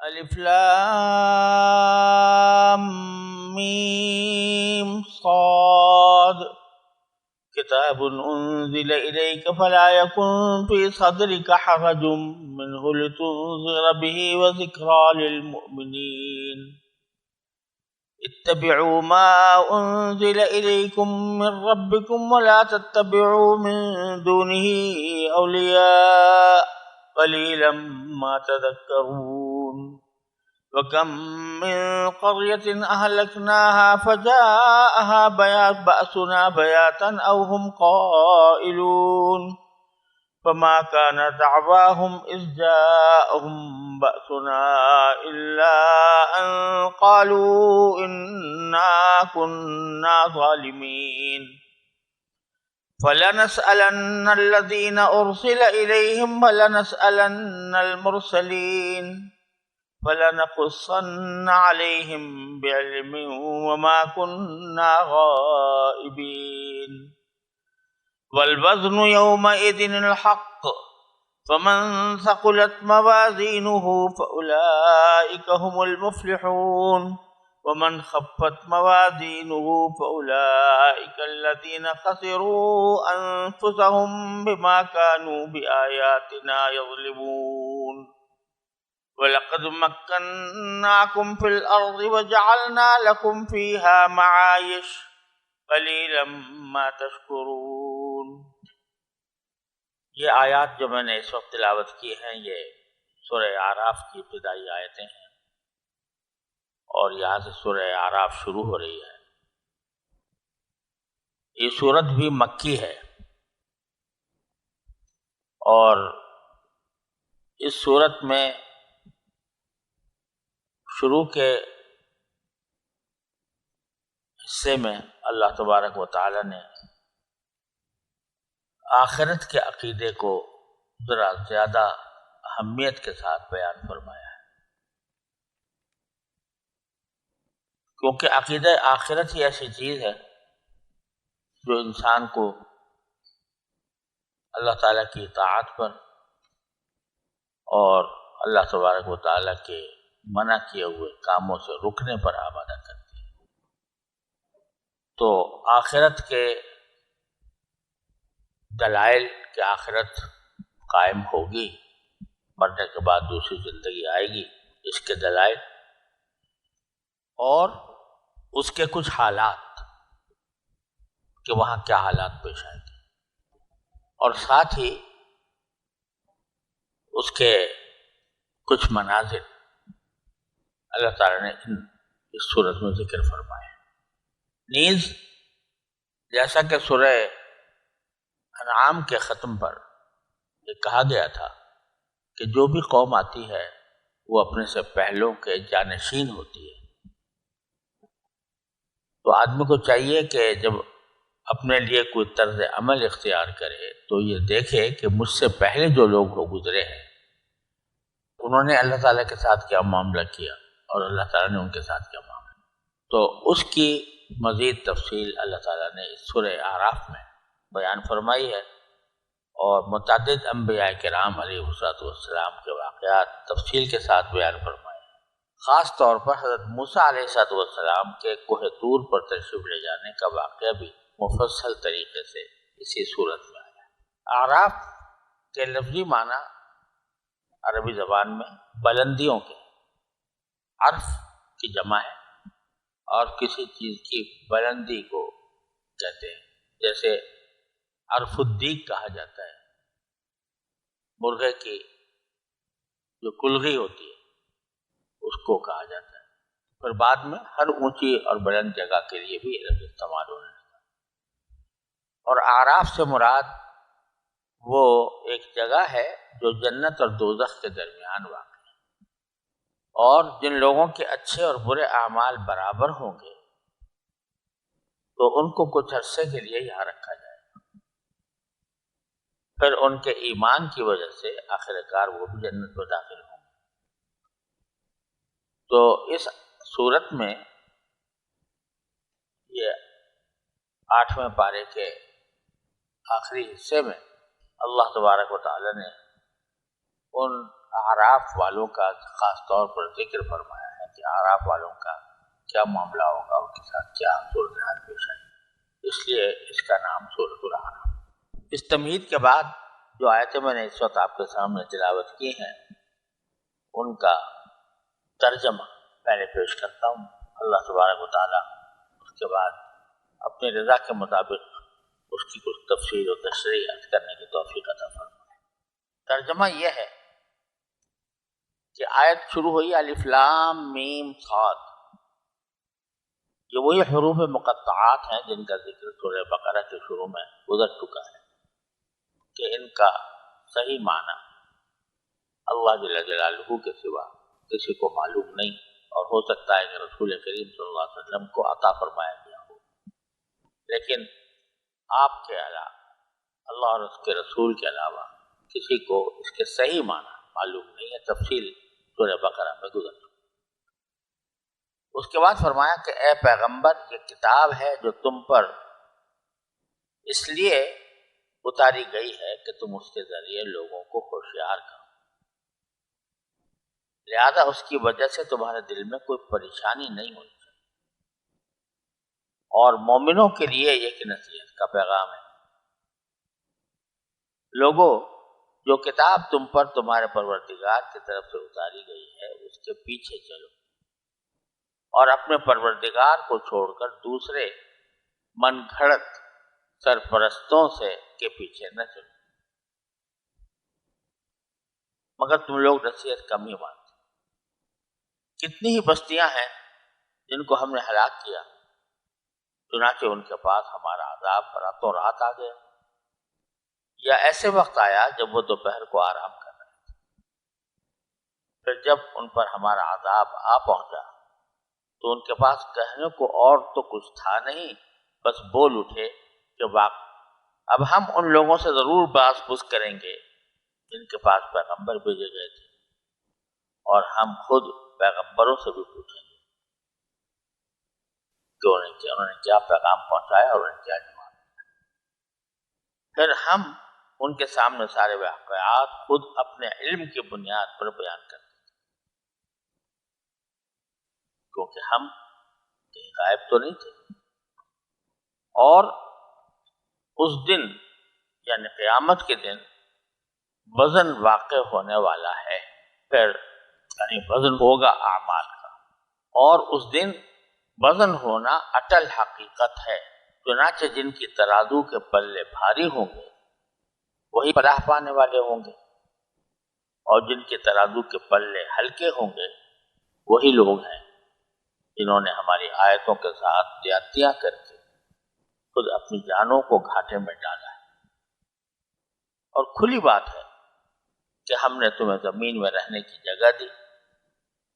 الف لام میم صاد کتاب انزل الیک فلا یکن فی صدرک حرج منه لتنذر به وذکری للمؤمنین اتبعوا ما انزل الیکم من ربکم ولا تتبعوا من دونه اولیاء قلیلا ما تذکرون وَكَمْ مِنْ قَرْيَةٍ أَهْلَكْنَاهَا فَجَاءَهَا بَأْسُنَا بَيَاتًا أَوْ هُمْ قَائِلُونَ فَمَا كَانَ دَعْوَاهُمْ إِذْ جَاءَهُمْ بَأْسُنَا إِلَّا أَنْ قَالُوا إِنَّا كُنَّا ظَالِمِينَ فَلَنَسْأَلَنَّ الَّذِينَ أُرْسِلَ إِلَيْهِمْ وَلَنَسْأَلَنَّ الْمُرْسَلِينَ فَلَنَقُصَّنَّ عَلَيْهِمْ بِعِلْمٍ وَمَا كُنَّا غَائِبِينَ وَالْوَزْنُ يَوْمَئِذٍ الْحَقُّ فَمَنْ ثَقُلَتْ مَوَازِينُهُ فَأُولَئِكَ هُمُ الْمُفْلِحُونَ وَمَنْ خَفَّتْ مَوَازِينُهُ فَأُولَئِكَ الَّذِينَ خَسِرُوا أَنفُسَهُمْ بِمَا كَانُوا بِآيَاتِنَا يَظْلِمُونَ وَلَقَدْ مَكَّنَّاكُمْ فِي الْأَرْضِ وَجَعَلْنَا لَكُمْ فِيهَا مَعَايِشَ قَلِيلًا مَا تَشْكُرُونَ۔ یہ آیات جو میں نے اس وقت تلاوت کی ہیں یہ سورہ اعراف کی ابتدائی آیتیں ہیں اور یہاں سے سورہ اعراف شروع ہو رہی ہے۔ یہ سورت بھی مکی ہے اور اس سورت میں شروع کے حصے میں اللہ تبارک و تعالی نے آخرت کے عقیدے کو ذرا زیادہ اہمیت کے ساتھ بیان فرمایا ہے، کیونکہ عقیدہ آخرت ہی ایسی چیز ہے جو انسان کو اللہ تعالیٰ کی اطاعت پر اور اللہ تبارک و تعالیٰ کے منع کیے ہوئے کاموں سے رکنے پر آمادہ کرتی ہے۔ تو آخرت کے دلائل کہ آخرت قائم ہوگی، مرنے کے بعد دوسری زندگی آئے گی، اس کے دلائل اور اس کے کچھ حالات کہ وہاں کیا حالات پیش آئیں گے، اور ساتھ ہی اس کے کچھ مناظر اللہ تعالیٰ نے اس صورت میں ذکر فرمائے۔ نیز جیسا کہ سورہ انعام کے ختم پر یہ کہا گیا تھا کہ جو بھی قوم آتی ہے وہ اپنے سے پہلوں کے جانشین ہوتی ہے، تو آدمی کو چاہیے کہ جب اپنے لیے کوئی طرز عمل اختیار کرے تو یہ دیکھے کہ مجھ سے پہلے جو لوگ ہو گزرے ہیں انہوں نے اللہ تعالیٰ کے ساتھ کیا معاملہ کیا اور اللہ تعالیٰ نے ان کے ساتھ کیا معاملہ، تو اس کی مزید تفصیل اللہ تعالیٰ نے اس سورہ اعراف میں بیان فرمائی ہے، اور متعدد انبیاء کرام علیہ السلام کے واقعات تفصیل کے ساتھ بیان فرمائے ہیں۔ خاص طور پر حضرت موسیٰ علیہ السلام کے کوہ طور پر تشریف لے جانے کا واقعہ بھی مفصل طریقے سے اسی صورت میں آیا۔ اعراف کے لفظی معنی عربی زبان میں بلندیوں کے، عرف کی جمع ہے اور کسی چیز کی بلندی کو کہتے ہیں، جیسے عرف الدیگ کہا جاتا ہے، مرغے کی جو کلغی ہوتی ہے اس کو کہا جاتا ہے، پھر بعد میں ہر اونچی اور بلند جگہ کے لیے بھی لفظ استعمال ہونے لگا۔ اور اعراف سے مراد وہ ایک جگہ ہے جو جنت اور دوزخ کے درمیان واقع ہے، اور جن لوگوں کے اچھے اور برے اعمال برابر ہوں گے تو ان کو کچھ عرصے کے لیے یہاں رکھا جائے، پھر ان کے ایمان کی وجہ سے آخر کار وہ بھی جنت میں داخل ہوں گے۔ تو اس صورت میں یہ 8ویں پارے کے آخری حصے میں اللہ تبارک و تعالی نے ان اعراف والوں کا خاص طور پر ذکر فرمایا ہے کہ اعراف والوں کا کیا معاملہ ہوگا، ان کے ساتھ کیا صورتحال پیش آئی، اس لیے اس کا نام سورۃ الاعراف۔ اس تمہید کے بعد جو آیتیں میں نے اس وقت آپ کے سامنے تلاوت کی ہیں ان کا ترجمہ پہلے پیش کرتا ہوں، اللہ تبارک و تعالیٰ اس کے بعد اپنی رضا کے مطابق اس کی کچھ تفسیر و تشریح عرض کرنے کی توفیق عطا فرمائے۔ ترجمہ یہ ہے کہ آیت شروع ہوئی الف لام میم صاد، یہ وہی حروف مقطعات ہیں جن کا ذکر سورہ بقرہ کے شروع میں گزر چکا ہے کہ ان کا صحیح معنی اللہ جل جلالہ کے سوا کسی کو معلوم نہیں، اور ہو سکتا ہے کہ رسول کریم صلی اللہ علیہ وسلم کو عطا فرمایا گیا ہو، لیکن آپ کے علاوہ اللہ اور اس کے رسول کے علاوہ کسی کو اس کے صحیح معنی معلوم نہیں ہے۔ تفصیل سورہ بقرہ میں گزر چکی۔ اس کے بعد فرمایا کہ اے پیغمبر، یہ کتاب ہے جو تم پر اس لیے اتاری گئی ہے کہ تم اس کے ذریعے لوگوں کو ہوشیار کرو، لہذا اس کی وجہ سے تمہارے دل میں کوئی پریشانی نہیں ہونی چاہیے، اور مومنوں کے لیے ایک نصیحت کا پیغام ہے۔ لوگوں، جو کتاب تم پر تمہارے پروردگار کی طرف سے اتاری گئی ہے اس کے پیچھے چلو، اور اپنے پروردگار کو چھوڑ کر دوسرے من گھڑت سرپرستوں کے پیچھے نہ چلو، مگر تم لوگ نصیحت کم ہی مانتے۔ کتنی ہی بستیاں ہیں جن کو ہم نے ہلاک کیا، چنانچہ ان کے پاس ہمارا عذاب راتوں رات آ گیا، یا ایسے وقت آیا جب وہ دوپہر کو آرام کر رہے تھے، پھر جب ان پر ہمارا عذاب آ پہنچا تو ان کے پاس کہنے کو اور تو کچھ تھا نہیں، بس بول اٹھے کہ اب ہم ان لوگوں سے ضرور باز پوچھ کریں گے جن کے پاس پیغمبر بھیجے گئے تھے، اور ہم خود پیغمبروں سے بھی پوچھیں گے کہ انہوں نے کیا پیغام پہنچایا اور انہیں کیا جواب دیا۔ پھر ہم ان کے سامنے سارے واقعات خود اپنے علم کی بنیاد پر بیان کرتے ہیں، کیونکہ ہم کہیں غائب تو نہیں تھے۔ اور اس دن یعنی قیامت کے دن وزن واقع ہونے والا ہے، پھر یعنی وزن ہوگا اعمال کا، اور اس دن وزن ہونا اٹل حقیقت ہے، چنانچہ جن کی ترازو کے پلے بھاری ہوں گے وہی فلاح پانے والے ہوں گے، اور جن کے ترازو کے پلے ہلکے ہوں گے وہی لوگ ہیں جنہوں نے ہماری آیتوں کے ساتھ زیادتیاں کر کے خود اپنی جانوں کو گھاٹے میں ڈالا ہے۔ اور کھلی بات ہے کہ ہم نے تمہیں زمین میں رہنے کی جگہ دی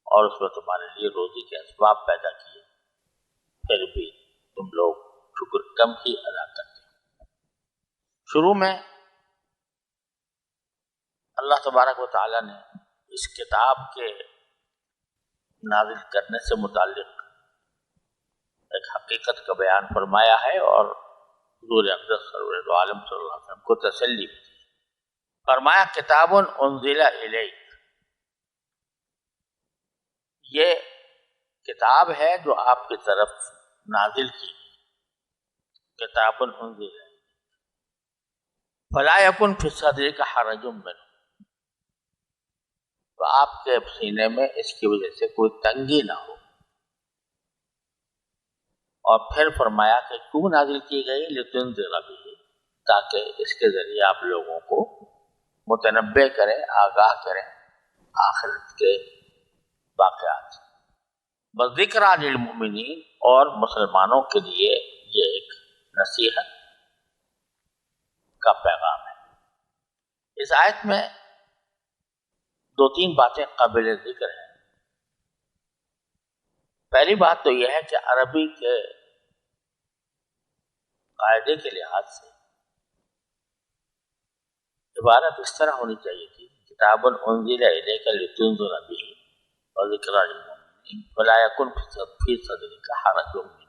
اور اس میں تمہارے لیے روزی کے اسباب پیدا کیے، پھر بھی تم لوگ شکر کم ہی ادا کرتے ہیں۔ شروع میں اللہ تبارک و تعالیٰ نے اس کتاب کے نازل کرنے سے متعلق ایک حقیقت کا بیان فرمایا ہے، اور حضور اقدس سرور عالم صلی اللہ علیہ وسلم کو تسلی بھی دی۔ فرمایا کتاب انزل الیک، یہ کتاب ہے جو آپ کی طرف نازل کی گئی، کتاب انزل الیک فلا یکن فی صدرک حرج منہ، تو آپ کے سینے میں اس کی وجہ سے کوئی تنگی نہ ہو۔ اور پھر فرمایا کہ کیوں نازل کی گئی، لتنذر بہ، تاکہ اس کے ذریعے آپ لوگوں کو متنبع کریں، آگاہ کریں آخرت کے واقعات۔ وذکریٰ للمؤمنین، اور مسلمانوں کے لیے یہ ایک نصیحت کا پیغام ہے۔ اس آیت میں دو تین باتیں قابل ذکر ہیں۔ پہلی بات تو یہ ہے کہ عربی کے قاعدے کے لحاظ سے عبارت اس طرح ہونی چاہیے تھی، کتاب انزل الیک لتنذر بہ وذکریٰ للمؤمنین فلا یکن فی صدرک حرج منہ،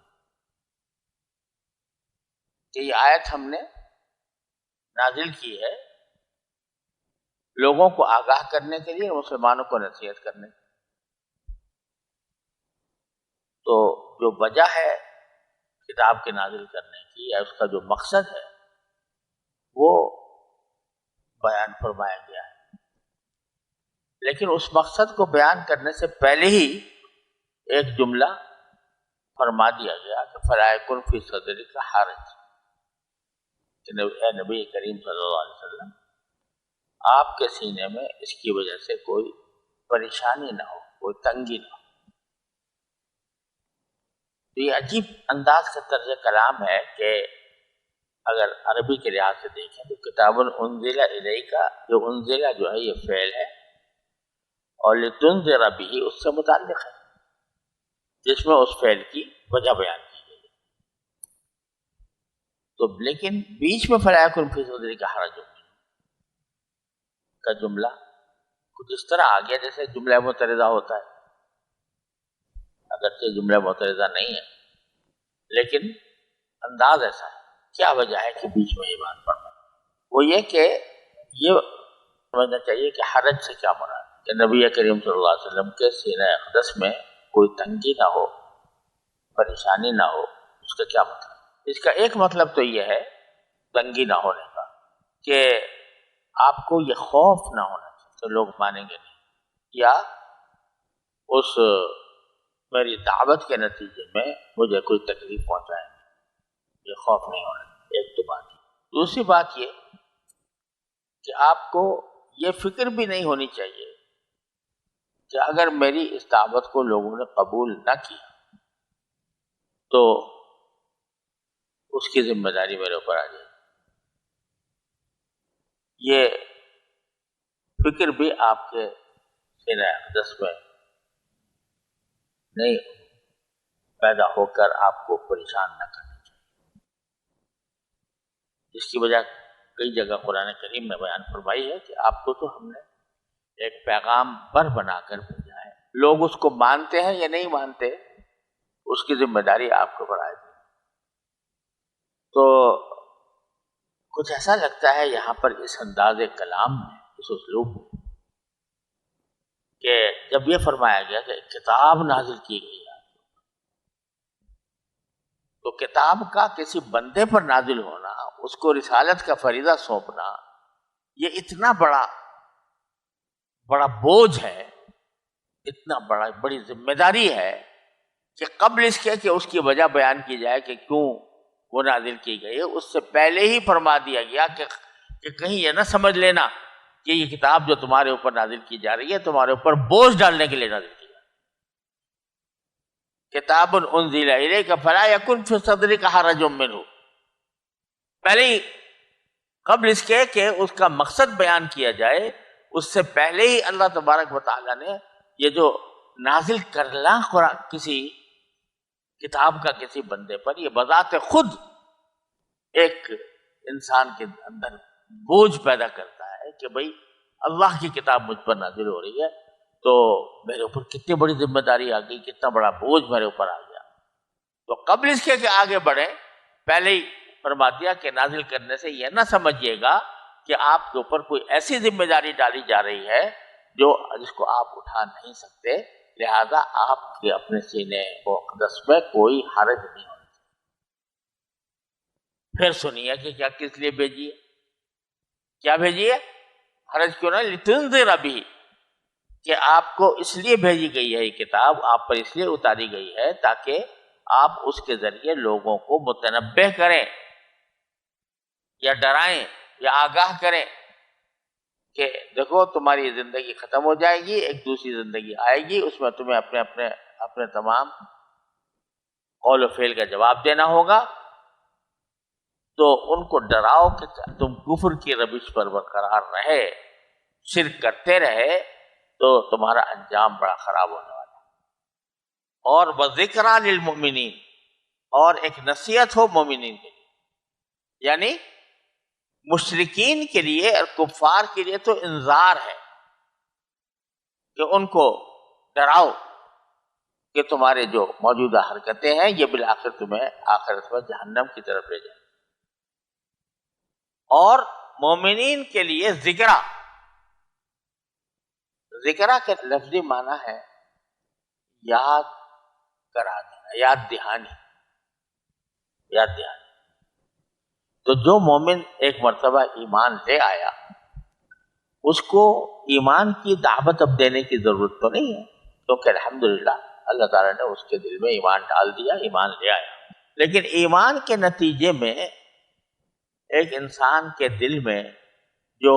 کہ یہ آیت ہم نے نازل کی ہے لوگوں کو آگاہ کرنے کے لیے، مسلمانوں کو نصیحت کرنے کے لیے۔ تو جو وجہ ہے کتاب کے نازل کرنے کی یا اس کا جو مقصد ہے وہ بیان فرمایا گیا ہے، لیکن اس مقصد کو بیان کرنے سے پہلے ہی ایک جملہ فرما دیا گیا کہ فَلَا يَكُنْ فِي صَدْرِكَ حَرَجٌ، کہ اے نبی کریم صلی اللہ علیہ وسلم آپ کے سینے میں اس کی وجہ سے کوئی پریشانی نہ ہو، کوئی تنگی نہ ہو۔ تو یہ عجیب انداز کا طرز کلام ہے کہ اگر عربی کے لحاظ سے دیکھیں تو کتاب انزل الیک، جو انزل جو ہے یہ فعل ہے، اور لتنذر بہ اس سے متعلق ہے، جس میں اس فعل کی وجہ بیان کی گئی ہے۔ تو لیکن بیچ میں فَلَا يَكُنْ فِي صَدْرِكَ حَرَجٌ کا جملہ کچھ اس طرح آ گیا جیسے جملہ معترضہ ہوتا ہے، اگرچہ جملہ معترضہ نہیں ہے لیکن انداز ایسا ہے۔ کیا وجہ ہے کہ بیچ میں یہ بات پڑھنا؟ وہ یہ کہ یہ سمجھنا چاہیے کہ حرج سے کیا مراد ہے، کہ نبی کریم صلی اللہ علیہ وسلم کے سینہ اقدس میں کوئی تنگی نہ ہو، پریشانی نہ ہو، اس کا کیا مطلب؟ اس کا ایک مطلب تو یہ ہے تنگی نہ ہونے کا کہ آپ کو یہ خوف نہ ہونا چاہیے کہ لوگ مانیں گے نہیں، یا اس میری دعوت کے نتیجے میں مجھے کوئی تکلیف پہنچائے، یہ خوف نہیں ہونا۔ ایک تو بات ہے۔ دوسری بات یہ کہ آپ کو یہ فکر بھی نہیں ہونی چاہیے کہ اگر میری اس دعوت کو لوگوں نے قبول نہ کیا تو اس کی ذمہ داری میرے اوپر آ جائے۔ یہ فکر بھی آپ کے سینہ اقدس میں نہیں پیدا ہو کر آپ کو پریشان نہ کرنی چاہیے، جس کی وجہ کئی جگہ قرآن کریم میں بیان فرمائی ہے کہ آپ کو تو ہم نے ایک پیغام بر بنا کر بھیجا ہے، لوگ اس کو مانتے ہیں یا نہیں مانتے اس کی ذمہ داری آپ کو بڑھائے دی۔ تو کچھ ایسا لگتا ہے یہاں پر اس انداز کلام میں، اس اسلوب میں، کہ جب یہ فرمایا گیا کہ کتاب نازل کی گئی ہے تو کتاب کا کسی بندے پر نازل ہونا، اس کو رسالت کا فریضہ سونپنا، یہ اتنا بڑا بوجھ ہے، اتنا بڑی ذمہ داری ہے کہ قبل اس کے کہ اس کی وجہ بیان کی جائے کہ کیوں وہ نازل کی گئی ہے، اس سے پہلے ہی فرما دیا گیا کہ کہیں یہ نہ سمجھ لینا کہ یہ کتاب جو تمہارے اوپر نازل کی جا رہی ہے تمہارے اوپر بوجھ ڈالنے کے لیے نازل کی جا رہی ہے۔ کتاب انزل الیک فلا یکن فی صدرک حرج منہ، پہلے ہی قبل اس کے کہ اس کا مقصد بیان کیا جائے اس سے پہلے ہی اللہ تبارک و تعالیٰ نے یہ جو نازل کرنا کسی کتاب کا کسی بندے پر، یہ بذات خود ایک انسان کے اندر بوجھ پیدا کرتا ہے کہ بھئی اللہ کی کتاب مجھ پر نازل ہو رہی ہے تو میرے اوپر کتنی بڑی ذمہ داری آ گئی، کتنا بڑا بوجھ میرے اوپر آ گیا۔ تو قبل اس کے کہ آگے بڑھیں پہلے ہی فرما دیا کہ نازل کرنے سے یہ نہ سمجھیے گا کہ آپ کے اوپر کوئی ایسی ذمہ داری ڈالی جا رہی ہے جس کو آپ اٹھا نہیں سکتے، لہذا آپ کے اپنے سینے اقدس میں کوئی حرج نہیں ہونا چاہیے۔ پھر سنیے کہ کیا کس لیے بھیجیے، کیا بھیجیے؟ حرج کیوں نہ، لتنذر بہ، کہ آپ کو اس لیے بھیجی گئی ہے یہ کتاب، آپ پر اس لیے اتاری گئی ہے تاکہ آپ اس کے ذریعے لوگوں کو متنبہ کریں یا ڈرائیں یا آگاہ کریں کہ دیکھو تمہاری زندگی ختم ہو جائے گی، ایک دوسری زندگی آئے گی، اس میں تمہیں اپنے تمام قول و فعل کا جواب دینا ہوگا، تو ان کو ڈراؤ کہ تم کفر کی روش پر برقرار رہے، شرک کرتے رہے تو تمہارا انجام بڑا خراب ہونے والا ہے۔ اور وَذِكْرَى لِلْمُؤْمِنِينَ، اور ایک نصیحت ہو مومنین کے لیے، یعنی مشرکین کے لیے اور کفار کے لیے تو انذار ہے کہ ان کو ڈراؤ کہ تمہارے جو موجودہ حرکتیں ہیں یہ بالآخر تمہیں آخرت میں جہنم کی طرف لے جائیں۔ اور مومنین کے لیے ذکرہ، ذکرہ کے لفظی معنی ہے یاد کرا دینا، یاد دہانی، یاد دہانی۔ تو جو مومن ایک مرتبہ ایمان لے آیا اس کو ایمان کی دعوت اب دینے کی ضرورت تو نہیں ہے، کیونکہ الحمدللہ اللہ تعالیٰ نے اس کے دل میں ایمان ڈال دیا، ایمان لے آیا۔ لیکن ایمان کے نتیجے میں ایک انسان کے دل میں جو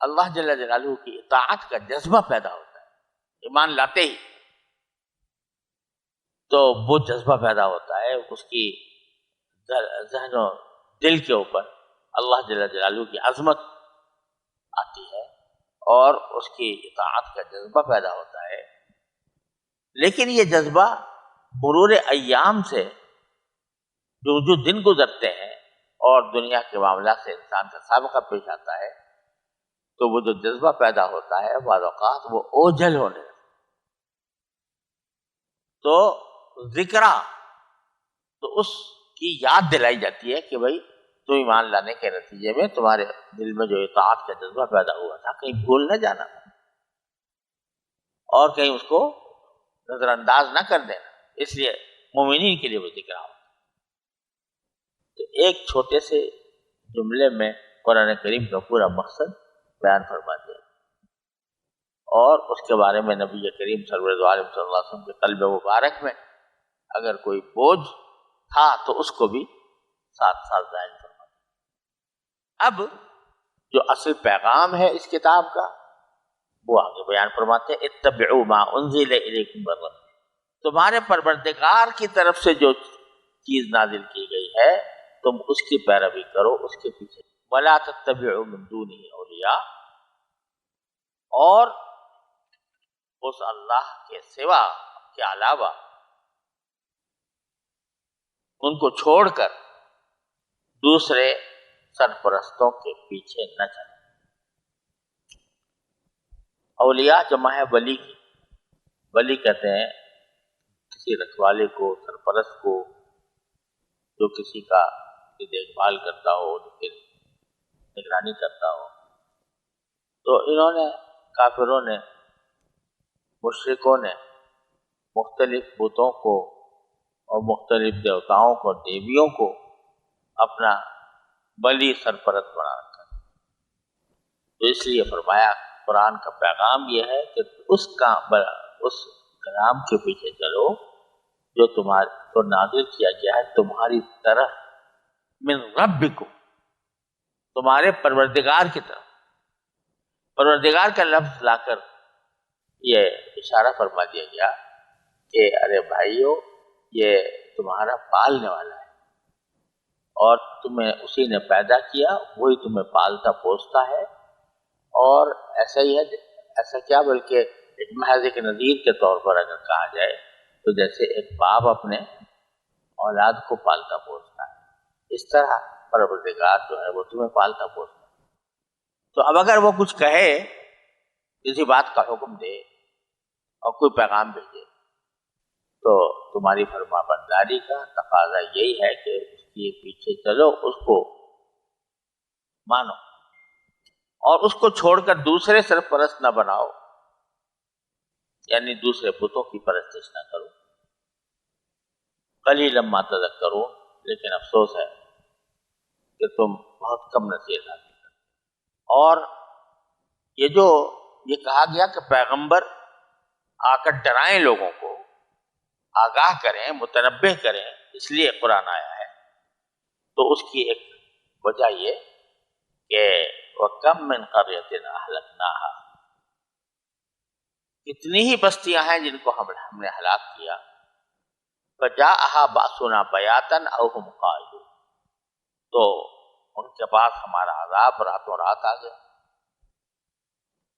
اللہ جل جلالہ کی اطاعت کا جذبہ پیدا ہوتا ہے ایمان لاتے ہی، تو وہ جذبہ پیدا ہوتا ہے، اس کی ذہن و دل کے اوپر اللہ جل جلالہ کی عظمت آتی ہے اور اس کی اطاعت کا جذبہ پیدا ہوتا ہے۔ لیکن یہ جذبہ مرور ایام سے جو دن گزرتے ہیں اور دنیا کے معاملات سے انسان کا سابقہ پیش آتا ہے تو وہ جو جذبہ پیدا ہوتا ہے بعض اوقات وہ اوجھل ہونے لگتا ہے۔ تو ذکرہ تو اس کی یاد دلائی جاتی ہے کہ بھائی تو ایمان لانے کے نتیجے میں تمہارے دل میں جو اطاعت کا جذبہ پیدا ہوا تھا کہیں بھول نہ جانا اور کہیں اس کو نظر انداز نہ کر دینا، اس لیے مومنین کے لیے وہ ذکر ہو۔ تو ایک چھوٹے سے جملے میں قرآن کریم کا پورا مقصد بیان فرما دیا اور اس کے بارے میں نبی کریم صلی اللہ علیہ وسلم کے قلب مبارک میں اگر کوئی بوجھ تھا تو اس کو بھی ساتھ ساتھ ظاہر فرما دیا۔ اب جو اصل پیغام ہے اس کتاب کا وہ آگے بیان فرماتے ہیں، اتبعوا ما انزل الیکم من ربکم، تمہارے پروردگار کی طرف سے جو چیز نازل کی گئی ہے تم اس کی پیروی کرو، اس کے پیچھے ولا تتبعوا من دونہ اولیاء، اور اس اللہ کے سوا کے علاوہ ان کو چھوڑ کر دوسرے سرپرستوں کے پیچھے نہ چلیں۔ اولیاء جمع ہے ولی کی، ولی کہتے ہیں کسی رکھوالے کو، سرپرست کو، جو کسی کا دیکھ بھال کرتا ہو، جو کہ نگرانی کرتا ہو۔ تو انہوں نے، کافروں نے، مشرکوں نے مختلف بتوں کو اور مختلف دیوتاؤں کو، دیویوں کو اپنا ولی سرپرست بنا رکھا۔ تو اس لیے فرمایا قرآن کا پیغام یہ ہے کہ اس کلام کے پیچھے چلو جو تمہارے کو نازل کیا گیا ہے تمہاری طرف، من ربکم، تمہارے پروردگار کی طرف۔ پروردگار کا لفظ لا کر یہ اشارہ فرما دیا گیا کہ ارے بھائیو یہ تمہارا پالنے والا ہے اور تمہیں اسی نے پیدا کیا، وہی تمہیں پالتا پوستا ہے۔ اور ایسا ہی ہے، ایسا کیا بلکہ ایک محض ایک نذیر کے طور پر اگر کہا جائے تو جیسے ایک باپ اپنے اولاد کو پالتا پوستا ہے، اس طرح پروردگار جو ہے وہ تمہیں پالتا پوستا ہے۔ تو اب اگر وہ کچھ کہے، کسی بات کا حکم دے اور کوئی پیغام بھیجے تو تمہاری فرما برداری کا تقاضا یہی ہے کہ اس کے پیچھے چلو، اس کو مانو اور اس کو چھوڑ کر دوسرے سرپرست نہ بناؤ، یعنی دوسرے بتوں کی پرستش نہ کرو۔ قلیلا ما تذکرون، لیکن افسوس ہے کہ تم بہت کم نصیحت حاصل کرتے۔ اور یہ کہا گیا کہ پیغمبر آ کر ڈرائیں، لوگوں کو آگاہ کریں، متنبہ کریں، اس لیے قرآن آیا ہے۔ تو اس کی ایک وجہ یہ کہ وَكَمْ مِنْ قَرْيَةٍ أَهْلَكْنَاهَا، کتنی ہی بستیاں ہیں جن کو ہم نے ہلاک کیا، فَجَاءَهَا بَأْسُنَا بَيَاتًا أَوْ هُمْ قَائِلُونَ، تو ان کے پاس ہمارا عذاب راتوں رات آ گیا،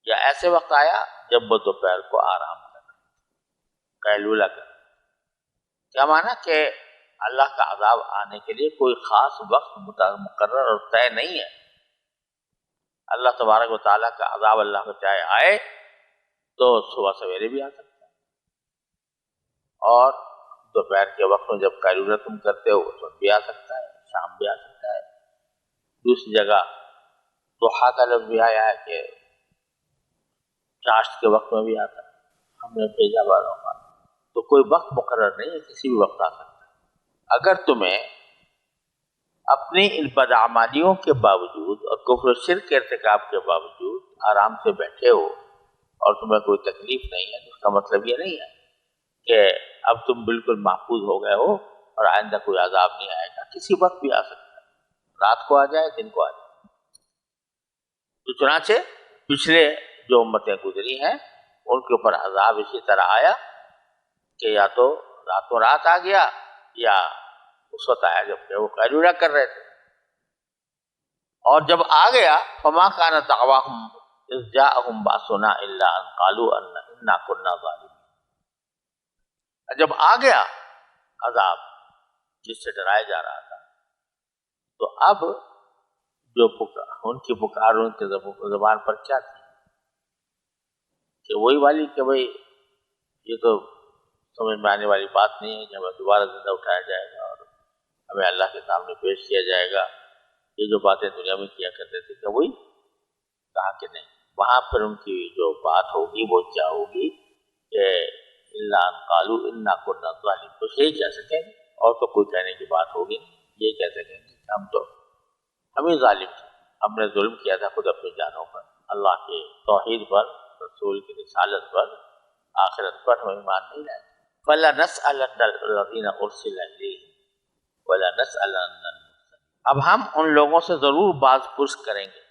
یا ایسے وقت آیا جب وہ دوپہر کو آرام کر قیلولہ کر۔ کیا معنی کہ اللہ کا عذاب آنے کے لیے کوئی خاص وقت مقرر اور طے نہیں ہے۔ اللہ تبارک و تعالیٰ کا عذاب اللہ کو چاہے آئے تو صبح سویرے بھی آ سکتا ہے، اور دوپہر کے وقت میں جب قیلولہ تم کرتے ہو اس وقت بھی آ سکتا ہے، شام بھی آ سکتا ہے۔ دوسری جگہ ضحیٰ کا لفظ بھی آیا ہے کہ چاشت کے وقت میں بھی آتا ہے، ہم نے بھیجا والوں کا، تو کوئی وقت مقرر نہیں ہے، کسی بھی وقت آ سکتا ہے۔ اگر تمہیں اپنی ان بدعمالیوں کے باوجود اور کفر و شرک کے ارتکاب کے باوجود آرام سے بیٹھے ہو اور تمہیں کوئی تکلیف نہیں ہے، تو اس کا مطلب یہ نہیں ہے کہ اب تم بالکل محفوظ ہو گئے ہو اور آئندہ کوئی عذاب نہیں آئے گا، کسی وقت بھی آ سکتا ہے، رات کو آ جائے، دن کو آ جائے۔ تو چنانچہ پچھلے جو امتیں گزری ہیں ان کے اوپر عذاب اسی طرح آیا کہ یا تو راتوں رات آ گیا یا اس وقت آیا جب کہ وہ قیلولہ کر رہے تھے، اور جب آ گیا فما كان دعواهم اذ جاءهم باسنا الا ان قالوا انا كنا ظالمين، جب آ گیا عذاب جس سے ڈرایا جا رہا تھا، تو اب جو ان کی پکار ان کے زبان پر کیا تھی کہ وہی والی کہ بھئی یہ تو سمجھ میں آنے والی بات نہیں ہے کہ ہمیں دوبارہ زندہ اٹھایا جائے گا اور ہمیں اللہ کے سامنے پیش کیا جائے گا، یہ جو باتیں دنیا میں کیا کرتے تھے کہ وہی، کہا کہ نہیں، وہاں پر ان کی جو بات ہوگی وہ کیا ہوگی کہ الا ان قالوا انا كنا ظالمين، تو یہی کہہ سکیں گے، اور تو کوئی کہنے کی بات ہوگی نہیں، یہ کہہ سکیں گے کہ ہم ہی ظالم تھے، ہم نے ظلم کیا تھا خود اپنی جانوں پر، اللہ کے توحید پر، رسول کی رسالت پر، آخرت پر ہم ایمان نہیں لائے۔ فَلَنَسْأَلَنَّ الَّذِينَ أُرْسِلَ إِلَيْهِمْ وَلَنَسْأَلَنَّ الْمُرْسَلِينَ، اب ہم ان لوگوں سے ضرور باز پرس کریں گے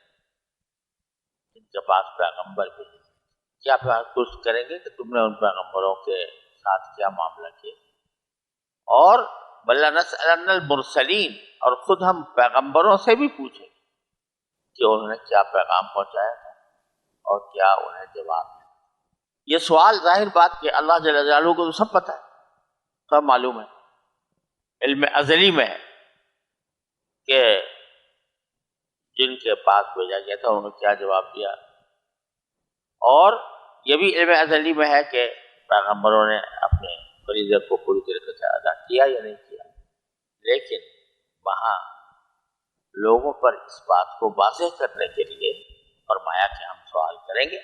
جن کے پاس پیغمبر بھیجے، کیا باز پرس کریں گے کہ تم نے ان پیغمبروں کے ساتھ کیا معاملہ کیا، اور وَلَنَسْأَلَنَّ الْمُرْسَلِينَ، اور خود ہم پیغمبروں سے بھی پوچھیں کہ انہوں نے کیا پیغام پہنچایا تھا اور کیا انہیں جواب دیا۔ یہ سوال ظاہر بات کہ اللہ جل جلالہ کو تو سب پتہ ہے، سب معلوم ہے، علم ازلی میں ہے کہ جن کے پاس بھیجا گیا تھا انہوں نے کیا جواب دیا، اور یہ بھی علم ازلی میں ہے کہ پیغمبروں نے اپنے فریضے کو پوری طریقے سے ادا کیا یا نہیں کیا، لیکن وہاں لوگوں پر اس بات کو واضح کرنے کے لیے فرمایا کہ ہم سوال کریں گے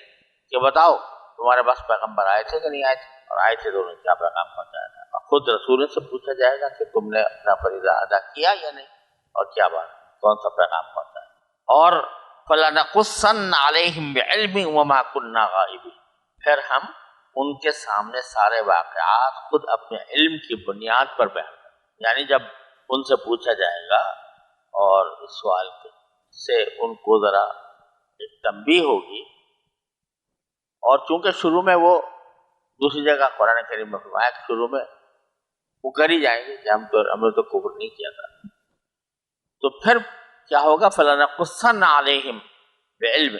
کہ بتاؤ تمہارے پاس پیغمبر آئے تھے کہ نہیں آئے تھے، اور آئے تھے تو انہوں نے کیا پیغام پہنچایا تھا، اور خود رسولوں سے پوچھا جائے گا کہ تم نے اپنا فریضہ ادا کیا یا نہیں، اور کیا بات، کون سا پیغام پہنچایا، اور فَلَنَقُصَّنَّ عَلَيْهِمْ بِعِلْمٍ وَمَا كُنَّا غَائِبِينَ، پھر ہم ان کے سامنے سارے واقعات خود اپنے علم کی بنیاد پر بیان کریں، یعنی جب ان سے پوچھا جائے گا اور اس سوال سے ان کو ذرا ایک تنبیہ ہوگی، اور چونکہ شروع میں وہ دوسری جگہ قرآن کریم میں فرمایا کہ شروع میں وہ کر ہی جائیں گے کہ ہم نے تو کفر نہیں کیا تھا، تو پھر کیا ہوگا فَلَنَقُصَّنَّ عَلَيْهِمْ بِعِلْمٍ،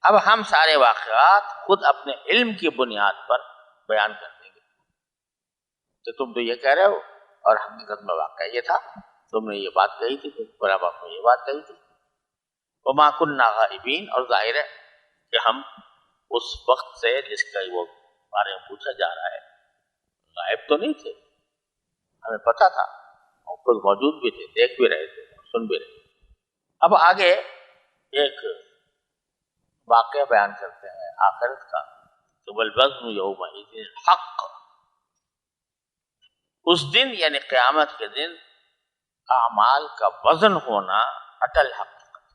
اب ہم سارے واقعات خود اپنے علم کی بنیاد پر بیان کر دیں گے کہ تم تو یہ کہہ رہے ہو اور حقیقت میں واقعہ یہ تھا، تم نے یہ بات کہی تھی، قرآن پاک میں یہ بات کہی تھی، وَمَا كُنَّا غَائِبِينَ، اور ظاہر ہے کہ ہم اس وقت سے جس کا وہ بارے میں پوچھا جا رہا ہے غائب تو نہیں تھے، ہمیں پتا تھا، اور خود موجود بھی تھے، دیکھ بھی رہے تھے، سن بھی رہے تھے۔ اب آگے ایک واقعہ بیان کرتے ہیں آخرت کا کہ وَالْوَزْنُ يَوْمَئِذٍ الْحَقُّ، اس دن یعنی قیامت کے دن اعمال کا وزن ہونا اٹل حقیقت،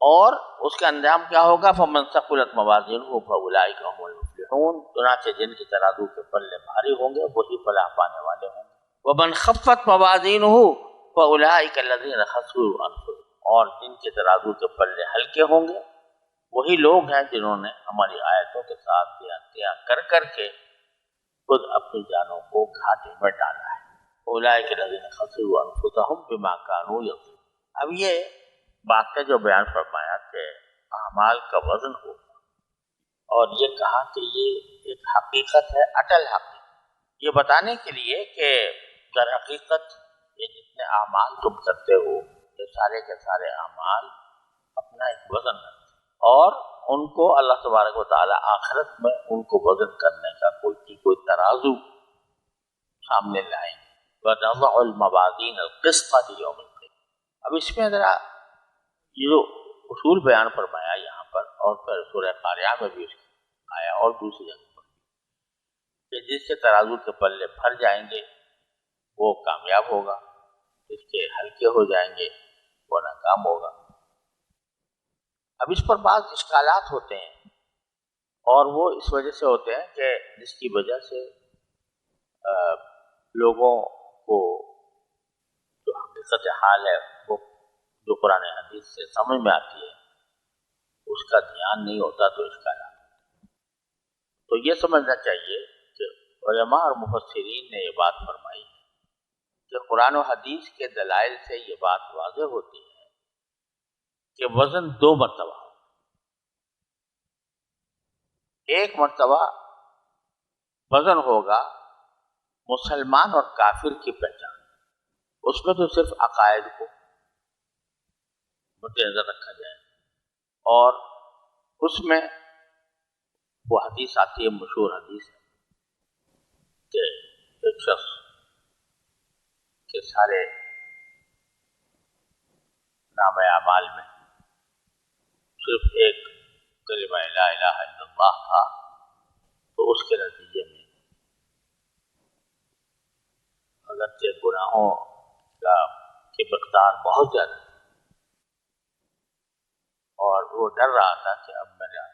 اور اس کا انجام کیا ہوگا فَمَنْ ثَقُلَتْ مَوَازِينُهُ فَأُولَٰئِكَ هُمُ الْمُفْلِحُونَ، چنانچہ جن کی ترازو کے پلے بھاری ہوں گے وہی فلاح پانے والے ہوں گے، وَمَنْ خَفَّتْ مَوَازِينُهُ فَأُولَٰئِكَ الَّذِينَ خَسِرُوا أَنفُسَهُمْ، اور جن کے ترازو کے پلے ہلکے ہوں گے وہی لوگ ہیں جنہوں نے ہماری آیتوں کے ساتھ بیعتیاں کر کے خود اپنی جانوں کو گھاٹے میں ڈالا ہے، اولئک الذین خسروا انفسهم بما كانوا یظلمون۔ اب یہ واقعہ جو بیان فرمایا کہ اعمال کا وزن ہوگا، اور یہ کہا کہ یہ ایک حقیقت ہے، اٹل حقیقت، یہ بتانے کے لیے کہ در حقیقت یہ جتنے اعمال تم کرتے ہو یہ سارے کے سارے اعمال اپنا ایک وزن رکھتے ہیں، اور ان کو اللہ تبارک و تعالی آخرت میں ان کو وزن کرنے کا کوئی ترازو سامنے لائیں گے، وَنَضَعُ الْمَوَازِينَ الْقِسْطَ لِيَوْمِ الْقِيَامَةِ۔ اب اس میں ذرا یہ جو اصول بیان فرمایا یہاں پر، اور پھر سورہ قاریہ میں بھی اس کی آیا اور دوسری جگہ پر کہ جس کے ترازو کے پلے بھر جائیں گے وہ کامیاب ہوگا، جس کے ہلکے ہو جائیں گے وہ ناکام ہوگا۔ اب اس پر بعض اشکالات ہوتے ہیں، اور وہ اس وجہ سے ہوتے ہیں کہ جس کی وجہ سے لوگوں کو جو حقیقت حال ہے وہ جو قرآن حدیث سے سمجھ میں آتی ہے اس کا دھیان نہیں ہوتا، تو اشکالات۔ تو یہ سمجھنا چاہیے کہ علماء اور مفسرین نے یہ بات فرمائی ہے کہ قرآن و حدیث کے دلائل سے یہ بات واضح ہوتی ہے کہ وزن دو مرتبہ ہو۔ ایک مرتبہ وزن ہوگا مسلمان اور کافر کی پہچان، اس میں تو صرف عقائد کو مد نظر رکھا جائے، اور اس میں وہ حدیث آتی ہے، مشہور حدیث ہے کہ ایک شخص کے سارے نام اعمال میں صرف ایک کلمہ لا الہ الا اللہ تھا، تو اس کے نتیجے میں اگرچہ گناہوں کی مقدار بہت زیادہ تھی، اور وہ ڈر رہا تھا کہ اب میرا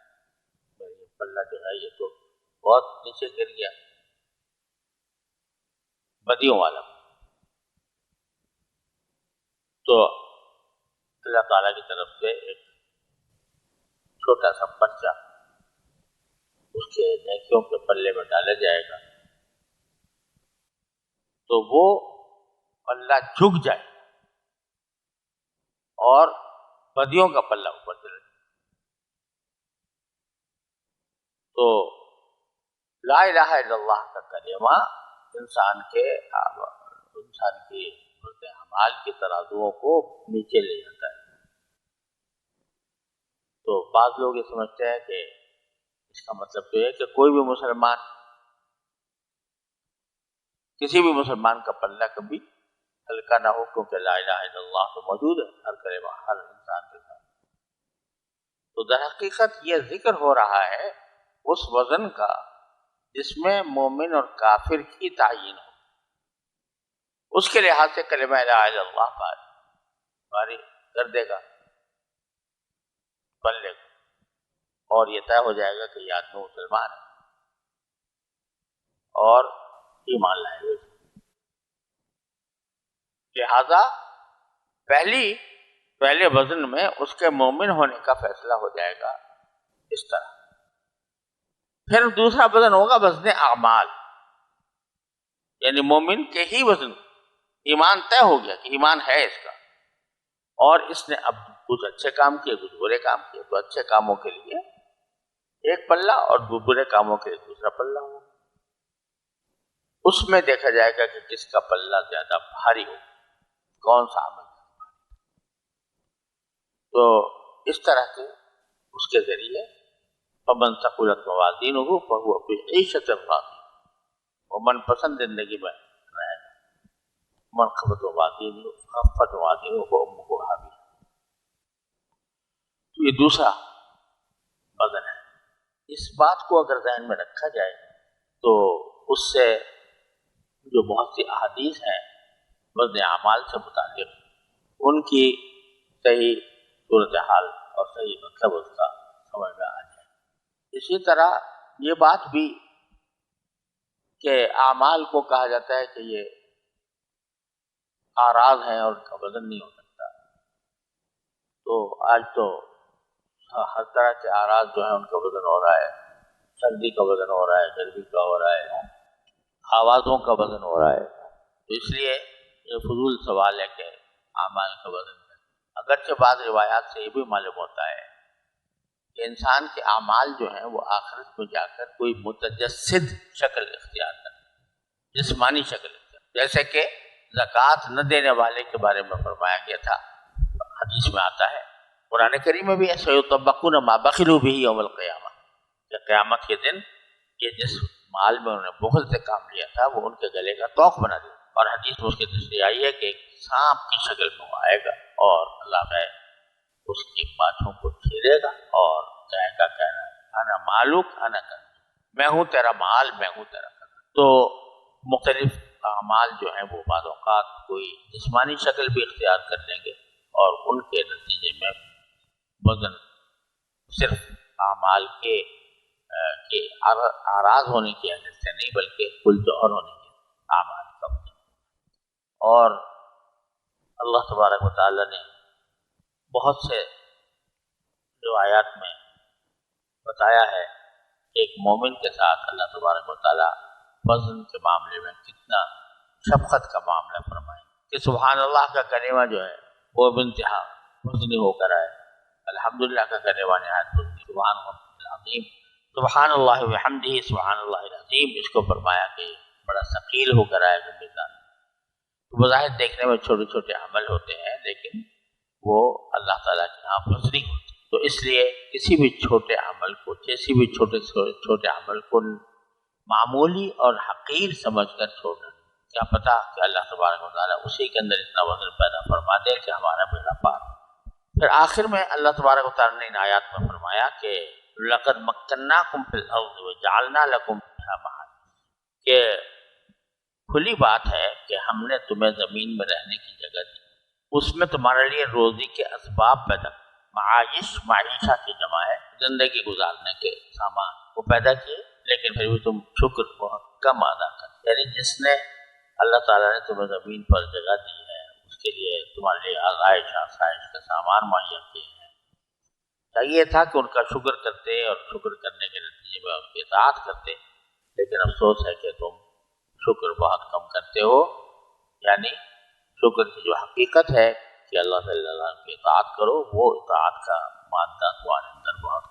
پلہ جو ہے یہ تو بہت نیچے گر گیا، بدیوں والا۔ تو اللہ تعالیٰ کی طرف سے ایک چھوٹا سا پرچہ اس کے نیکیوں کے پلے میں ڈالا جائے گا، تو وہ پلہ جھک جائے اور بدیوں کا پلہ اوپر چلا جائے۔ تو لا الہ الا اللہ کا کلمہ انسان کی اعمال کے ترازوؤں کو نیچے لے جاتا ہے۔ تو بعض لوگ یہ سمجھتے ہیں کہ اس کا مطلب تو یہ ہے کہ کوئی بھی مسلمان، کسی بھی مسلمان کا پلہ کبھی ہلکا نہ ہو، کیونکہ لا الہ الا اللہ تو موجود ہے ہر کلمہ ہر انسان کے ساتھ۔ تو در حقیقت یہ ذکر ہو رہا ہے اس وزن کا جس میں مومن اور کافر کی تعین ہو، اس کے لحاظ سے کلمہ لا الہ الا اللہ باری کر دے گا پلے کو، اور یہ طے ہو جائے گا کہ یہ آدمی مسلمان ہے اور ایمان لائے ہوئے۔ لہذا پہلے وزن میں اس کے مومن ہونے کا فیصلہ ہو جائے گا اس طرح۔ پھر دوسرا وزن ہوگا وزن اعمال، یعنی مومن کے ہی وزن، ایمان طے ہو گیا کہ ایمان ہے اس کا، اور اس نے اب کچھ اچھے کام کیے کچھ برے کام کیے، تو اچھے کاموں کے لیے ایک پلہ اور برے کاموں کے لیے دوسرا پلہ ہوگا۔ اس میں دیکھا جائے گا کہ کس کا پلہ زیادہ بھاری ہو، کون سا عمل۔ تو اس طرح کے اس کے ذریعے فمن ثقلت موازینہ فہو فی عیشۃ راضیہ، وہ من پسند زندگی میں رہے گا، من خفت موازینہ خفت موازینہ فامہ ہاویہ۔ تو یہ دوسرا وزن ہے۔ اس بات کو اگر ذہن میں رکھا جائے تو اس سے جو بہت سی احادیث ہیں وزن اعمال سے متعلق، ان کی صحیح صورتحال اور صحیح مطلب اس کا سمجھ میں آ جائے۔ اسی طرح یہ بات بھی کہ اعمال کو کہا جاتا ہے کہ یہ اعراض ہیں اور ان کا وزن نہیں ہو سکتا، تو آج تو ہر طرح کے اعراض جو ہیں ان کا وزن ہو رہا ہے، سردی کا وزن ہو رہا ہے، گرمی کا ہو رہا ہے، آوازوں کا وزن ہو رہا ہے۔ تو اس لیے یہ فضول سوال ہے کہ اعمال کا وزن ہے۔ اگرچہ بعض روایات سے یہ بھی معلوم ہوتا ہے کہ انسان کے اعمال جو ہیں وہ آخرت میں جا کر کوئی متجسد شکل اختیار کرتے، جسمانی شکل اختیار، جیسے کہ زکوٰۃ نہ دینے والے کے بارے میں فرمایا گیا تھا، حدیث میں آتا ہے، قرآن کریم میں بھی ہے، سَيُطَبَّقُونَ مَا بَخِلُوا بِهِ يَوْمَ الْقِيَامَةِ، کہ قیامت کے دن یہ جس مال میں انہوں نے بخل سے کام لیا تھا وہ ان کے گلے کا طوق بنا دیا۔ اور حدیث میں اس کی تشریح آئی ہے کہ ایک سانپ کی شکل میں وہ آئے گا اور اللہ میں اس کی پاچھوں کو چھیدے گا اور کہے گا انا مالک انا کنزک، میں ہوں تیرا مال، میں ہوں تیرا کنز۔ تو مختلف اعمال جو ہیں وہ بعض اوقات کوئی جسمانی شکل بھی اختیار کر لیں گے، اور ان کے نتیجے میں وزن صرف اعمال کے آراز ہونے کی حیثیت سے نہیں، بلکہ کل جوہر ہونے کے اعمال کا وزن۔ اور اللہ تبارک و تعالی نے بہت سے روایات میں بتایا ہے کہ ایک مومن کے ساتھ اللہ تبارک و تعالی وزن کے معاملے میں کتنا شفقت کا معاملہ فرمائے کہ سبحان اللہ کا کلمہ جو ہے وہ بانتہا وزنی ہو کر آئے، الحمدللہ کا کلمہ نہایت وزنی، سبحان اللہ العظیم، سبحان اللہ وبحمدہ سبحان اللہ العظیم، اس کو فرمایا کہ بڑا ثقیل ہو کر آئے گا میزان۔ بظاہر دیکھنے میں چھوٹے چھوٹے عمل ہوتے ہیں، لیکن وہ اللہ تعالیٰ کے ہاں وزنی ہوتے ہیں۔ تو اس لیے کسی بھی چھوٹے عمل کو، کسی بھی چھوٹے عمل کو معمولی اور حقیر سمجھ کر چھوڑنا، کیا پتا کہ اللہ تبارک و تعالیٰ اسی کے اندر اتنا وزن پیدا فرما دے کہ ہمارا بیڑا پار ہو۔ پھر آخر میں اللہ تبارک و تعالیٰ نے ان آیات میں فرمایا کہ لَقَدْ مَكَّنَّاكُمْ فِي الْأَرْضِ وَجَعَلْنَا لَكُمْ فِيهَا مَعَاشٍ، کہ کھلی بات ہے کہ ہم نے تمہیں زمین میں رہنے کی جگہ دی، اس میں تمہارے لیے روزی کے اسباب پیدا، معاش معیشہ کی جمع ہے، زندگی گزارنے کے سامان وہ پیدا کیے، لیکن پھر بھی تم شکر بہت کم ادا کر، یعنی جس نے اللہ تعالیٰ نے تمہیں زمین پر جگہ دی ہے، اس کے لیے تمہارے لیے آزائش آسائش کے سامان مہیا کیے ہیں، چاہیے تھا کہ ان کا شکر کرتے اور شکر کرنے کے نتیجے میں اس کی اطاعت کرتے، لیکن افسوس ہے کہ تم شکر بہت کم کرتے ہو۔ یعنی شکر کی جو حقیقت ہے کہ اللہ صلی اللہ علیہ وسلم کی اطاعت کرو، وہ اطاعت کا مادہ تمہارے اندر بہت